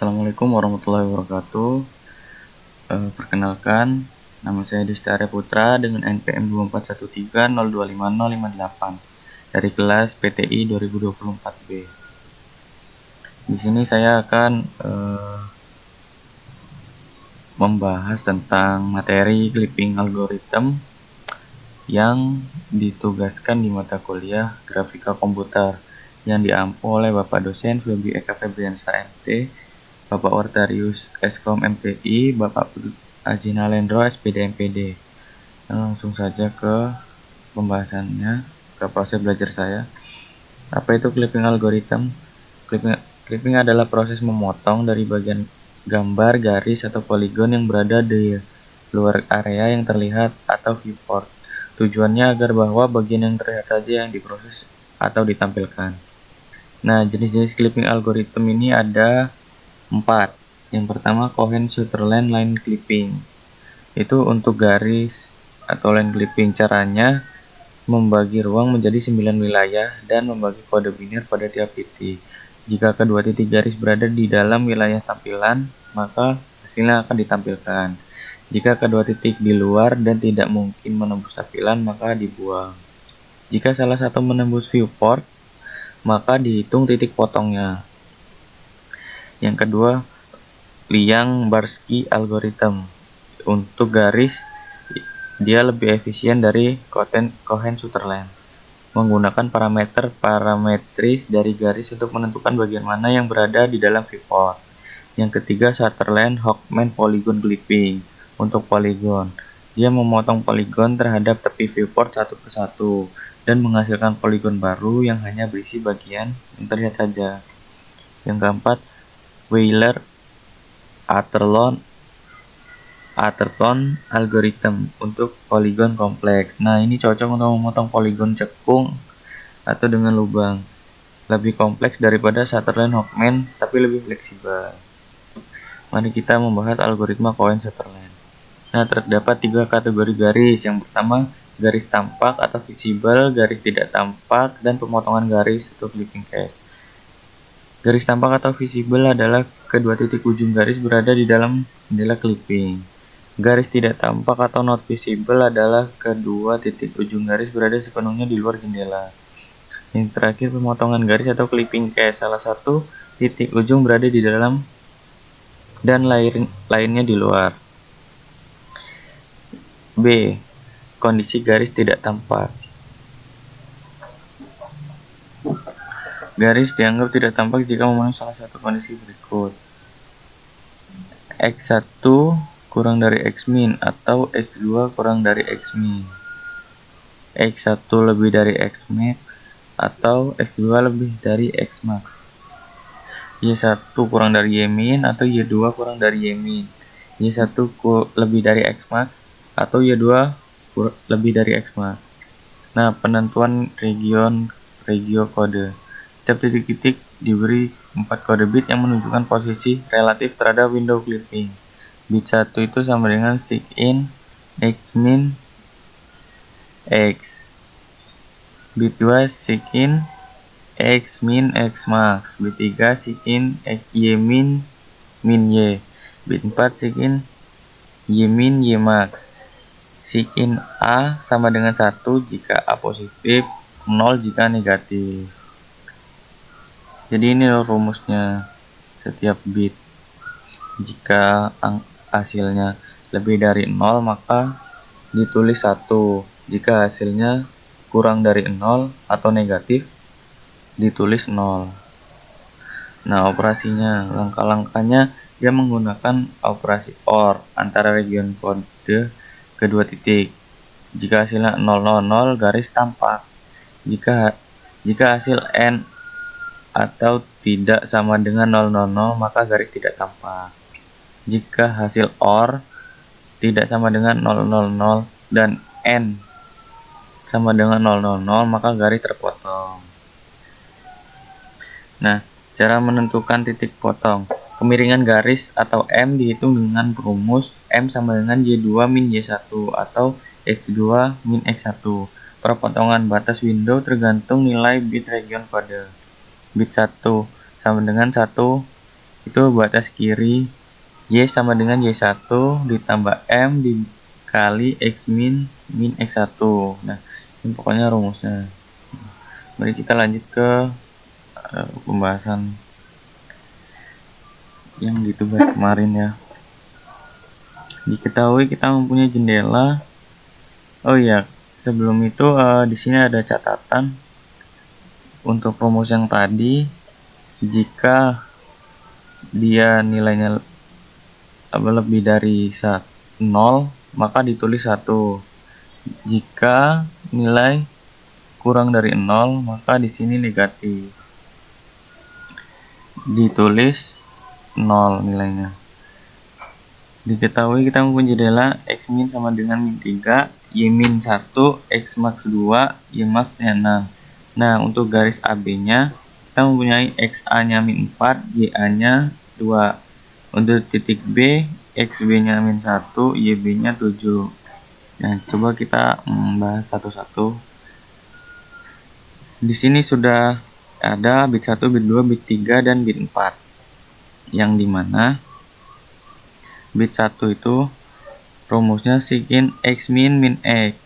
Assalamualaikum warahmatullahi wabarakatuh. Perkenalkan, nama saya Desta Arya Putra dengan NPM 2413025058 dari kelas PTI 2024B. Di sini saya akan membahas tentang materi clipping algorithm yang ditugaskan di mata kuliah Grafika Komputer yang diampu oleh Bapak dosen Febri Eka Febriansa MT, Bapak Wartarius Eskom MTI, Bapak Ajina Lendro SPD MPD. Langsung saja ke pembahasannya, ke proses belajar saya. Apa itu clipping algorithm? Clipping adalah proses memotong dari bagian gambar, garis, atau poligon yang berada di luar area yang terlihat atau viewport. Tujuannya agar bahwa bagian yang terlihat saja yang diproses atau ditampilkan. Nah, jenis-jenis clipping algorithm ini ada 4. Yang pertama, Cohen-Sutherland line clipping. Itu untuk garis atau line clipping. Caranya membagi ruang menjadi 9 wilayah dan membagi kode biner pada tiap titik. Jika kedua titik garis berada di dalam wilayah tampilan, maka hasilnya akan ditampilkan. Jika kedua titik di luar dan tidak mungkin menembus tampilan, maka dibuang. Jika salah satu menembus viewport, maka dihitung titik potongnya. Yang kedua, Liang-Barsky algorithm. Untuk garis, dia lebih efisien dari Cohen-Sutherland, menggunakan parameter parametris dari garis untuk menentukan bagian mana yang berada di dalam viewport. Yang ketiga, Sutherland-Hochman polygon clipping. Untuk poligon, dia memotong poligon terhadap tepi viewport satu persatu dan menghasilkan poligon baru yang hanya berisi bagian yang terlihat saja. Yang keempat, Wheeler-Atherton algorithm untuk poligon kompleks. Nah, ini cocok untuk memotong poligon cekung atau dengan lubang. Lebih kompleks daripada Sutherland-Hochman, tapi lebih fleksibel. Mari kita membahas algoritma Cohen-Sutherland. Nah, terdapat 3 kategori garis. Yang pertama, garis tampak atau visible, garis tidak tampak, dan pemotongan garis atau clipping case. Garis tampak atau visible adalah kedua titik ujung garis berada di dalam jendela clipping. Garis tidak tampak atau not visible adalah kedua titik ujung garis berada sepenuhnya di luar jendela. Yang terakhir, pemotongan garis atau clipping case. Salah satu titik ujung berada di dalam dan lainnya di luar. B. Kondisi garis tidak tampak. Garis dianggap tidak tampak jika memenuhi salah satu kondisi berikut. X1 kurang dari X min atau X2 kurang dari X min. X1 lebih dari Xmax atau X2 lebih dari Xmax. Y1 kurang dari Y min atau Y2 kurang dari Y min. Y1 lebih dari Xmax atau Y2 lebih dari Xmax. Nah, penentuan regio kode. Setiap titik-titik diberi 4 kode bit yang menunjukkan posisi relatif terhadap window clipping. Bit 1 itu sama dengan sigin Xmin X. Bit 2 sigin Xmin Xmax. Bit 3 sigin Ymin min Y. Bit 4 sigin Ymin Ymax. Sigin A sama dengan 1 jika A positif, 0 jika negatif. Jadi ini rumusnya. Setiap bit, jika hasilnya lebih dari 0 maka ditulis 1. Jika hasilnya kurang dari 0 atau negatif, ditulis 0. Nah, operasinya, langkah-langkahnya dia menggunakan operasi OR antara region kode kedua titik. Jika hasilnya 000, garis tampak. Jika hasil N atau tidak sama dengan 000, maka garis tidak tampak. Jika hasil OR tidak sama dengan 000 dan N sama dengan 000, maka garis terpotong. Nah, cara menentukan titik potong. Kemiringan garis atau M dihitung dengan rumus M sama dengan Y2 min Y1 atau X2 min X1. Perpotongan batas window tergantung nilai bit region kode. Bit 1 sama dengan 1 itu batas kiri Y sama dengan Y1 ditambah M dikali X min X1. Nah, ini pokoknya rumusnya. Mari kita lanjut ke pembahasan yang di tugas kemarin ya. Diketahui kita mempunyai jendela. Oh iya, sebelum itu di sini ada catatan untuk rumus yang tadi. Jika dia nilainya lebih dari 0, maka ditulis 1. Jika nilai kurang dari 0, maka di sini negatif. Ditulis 0 nilainya. Diketahui kita mempunyai jendela X min sama dengan min 3, Y min 1, X max 2, Y max 6. Nah, untuk garis AB-nya kita mempunyai XA-nya min 4, YA-nya 2. Untuk titik B, XB-nya min 1, YB-nya 7. Nah, coba kita bahas satu-satu. Di sini sudah ada bit 1, bit 2, bit 3, dan bit 4. Yang dimana bit 1 itu rumusnya sikin X min min X.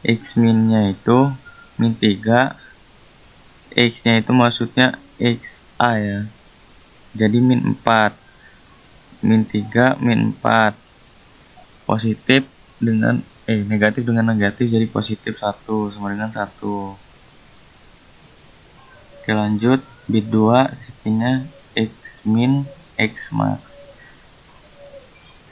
X min-nya itu min 3. X-nya itu maksudnya XA ya. Jadi min 4. Min 3, min 4. Positif dengan negatif dengan negatif jadi positif 1 sama dengan 1. Oke, lanjut. Bit 2 sikinnya X min X max.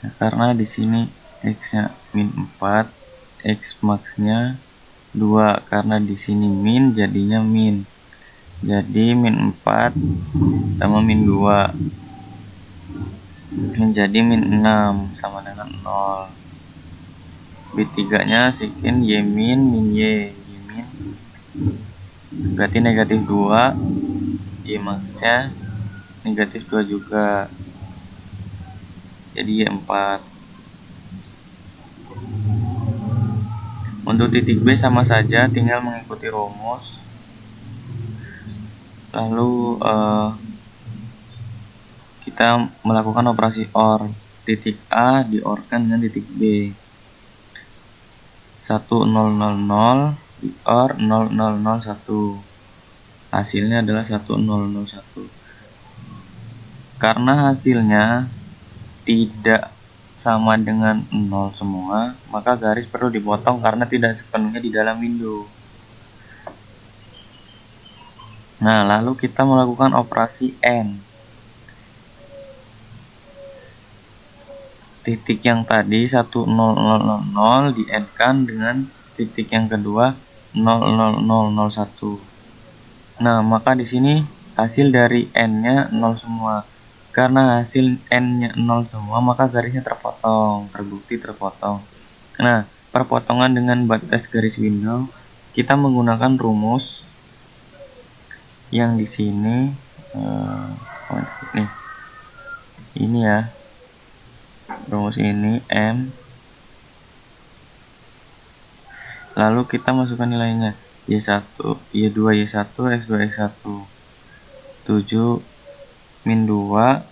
Nah, karena di sini X-nya min 4, X max-nya 2, karena di sini min jadinya min. Jadi min 4 sama min 2 menjadi min 6 sama dengan 0. Bit 3-nya sikin Y min min Y. Y min berarti negatif 2, Y max-nya negatif 2 juga. Jadi Y4. Untuk titik B sama saja, tinggal mengikuti rumus. Lalu kita melakukan operasi OR. Titik A di-OR-kan dengan titik B. 1000 di-OR 0001. Hasilnya adalah 1001. Karena hasilnya tidak sama dengan 0 semua, maka garis perlu dipotong karena tidak sepenuhnya di dalam window. Nah, lalu kita melakukan operasi AND. Titik yang tadi 1000 di AND-kan dengan titik yang kedua 00001. Nah, maka di sini hasil dari N-nya 0 semua. Karena hasil N-nya 0 semua, maka garisnya terpotong, terbukti terpotong. Nah, perpotongan dengan batas garis window, kita menggunakan rumus yang di sini, nih, ini ya, rumus ini M. Lalu kita masukkan nilainya Y1, Y2, Y1, X2, X1. 7 min 2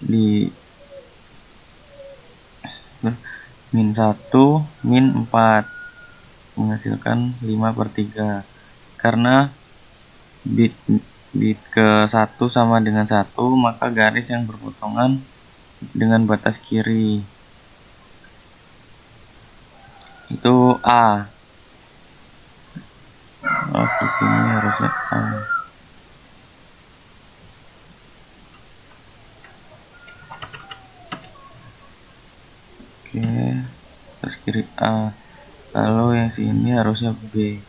di min 1 min 4 menghasilkan 5/3. Karena bit ke 1 sama dengan 1, maka garis yang berpotongan dengan batas kiri itu A. Oh, di sini harusnya A. Oke, batas kiri A. Lalu yang sini harusnya B.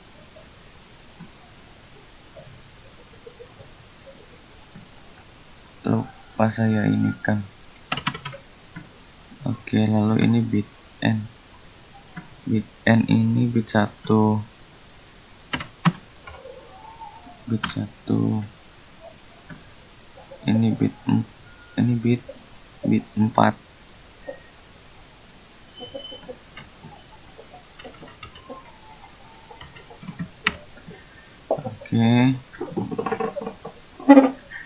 Lupa saya ini kan. Oke, lalu ini bit N. Bit N ini bit 1. Bit 1. Ini bit 4. Oke.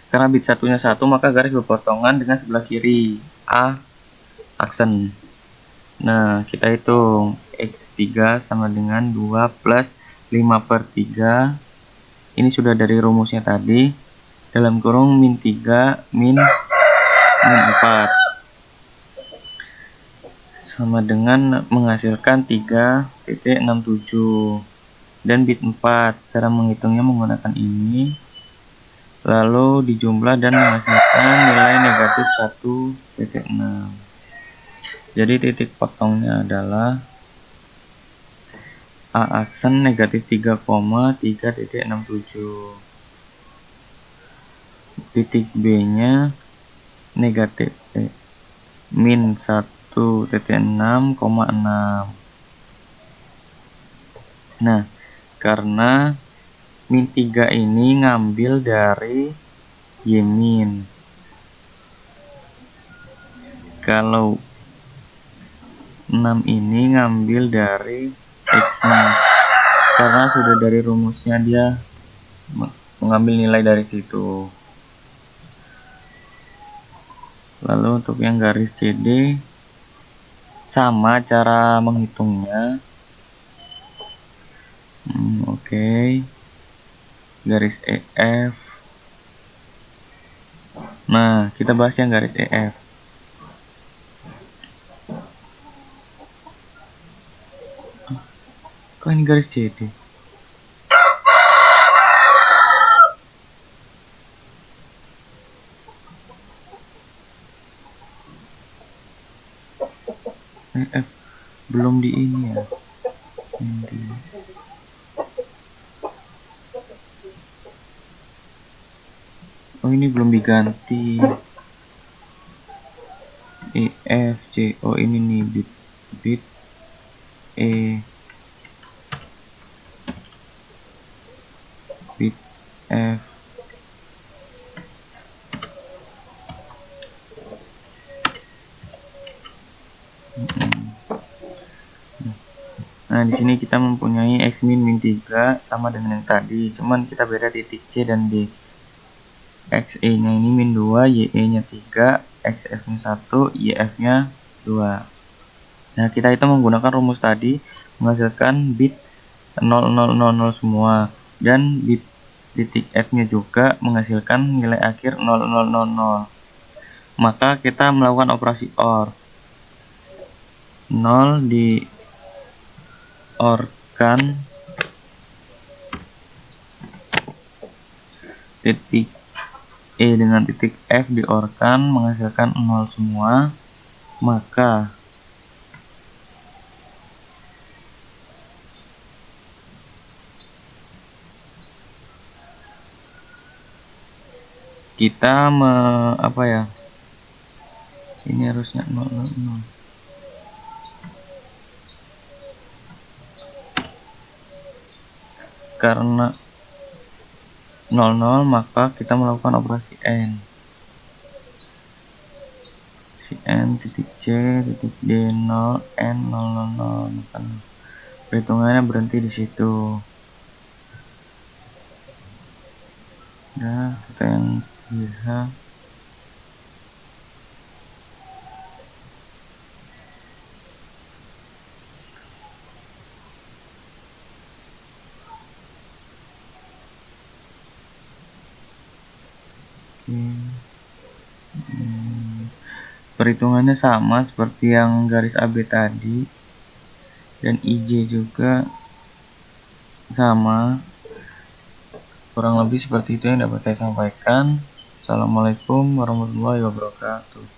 Karena bit satunya 1, maka garis berpotongan dengan sebelah kiri A aksen. Nah, kita hitung X3 sama dengan 2 plus 5/3. Ini sudah dari rumusnya tadi, dalam kurung min 3 min 4 sama dengan menghasilkan 3,67 dan bit 4. Cara menghitungnya menggunakan ini, lalu dijumlah dan menghasilkan nilai negatif 1,6. Jadi titik potongnya adalah A aksen negatif 3,3,67. Titik B nya negatif min 1,6,6. Nah, karena min 3 ini ngambil dari Y min. Kalau 6 ini ngambil dari X min. Karena sudah dari rumusnya dia mengambil nilai dari situ. Lalu untuk yang garis CD sama cara menghitungnya. Oke. Garis EF. Nah, kita bahas yang garis EF. Kok ini garis CD? EF belum di ini ya. Oh, ini belum diganti. EF C. Oh, ini nih bit E, bit F. Nah, di sini kita mempunyai X min min 3 sama dengan yang tadi, cuman kita beda titik C dan D. XE nya ini min 2, YE nya 3, XF nya 1, YF nya 2. Nah, kita itu menggunakan rumus tadi, menghasilkan bit 0000 semua, dan bit titik F nya juga menghasilkan nilai akhir 0000. Maka kita melakukan operasi OR. 0 di OR-kan titik E dengan titik F di OR-kan menghasilkan 0 semua, maka kita apa ya, ini harusnya 000. Karena 00, maka kita melakukan operasi N. Si N titik C titik D 0 N 000. Perhitungannya berhenti di situ. Nah, kita yang lihat. Perhitungannya sama seperti yang garis AB tadi, dan IJ juga sama, kurang lebih seperti itu yang dapat saya sampaikan. Assalamualaikum warahmatullahi wabarakatuh.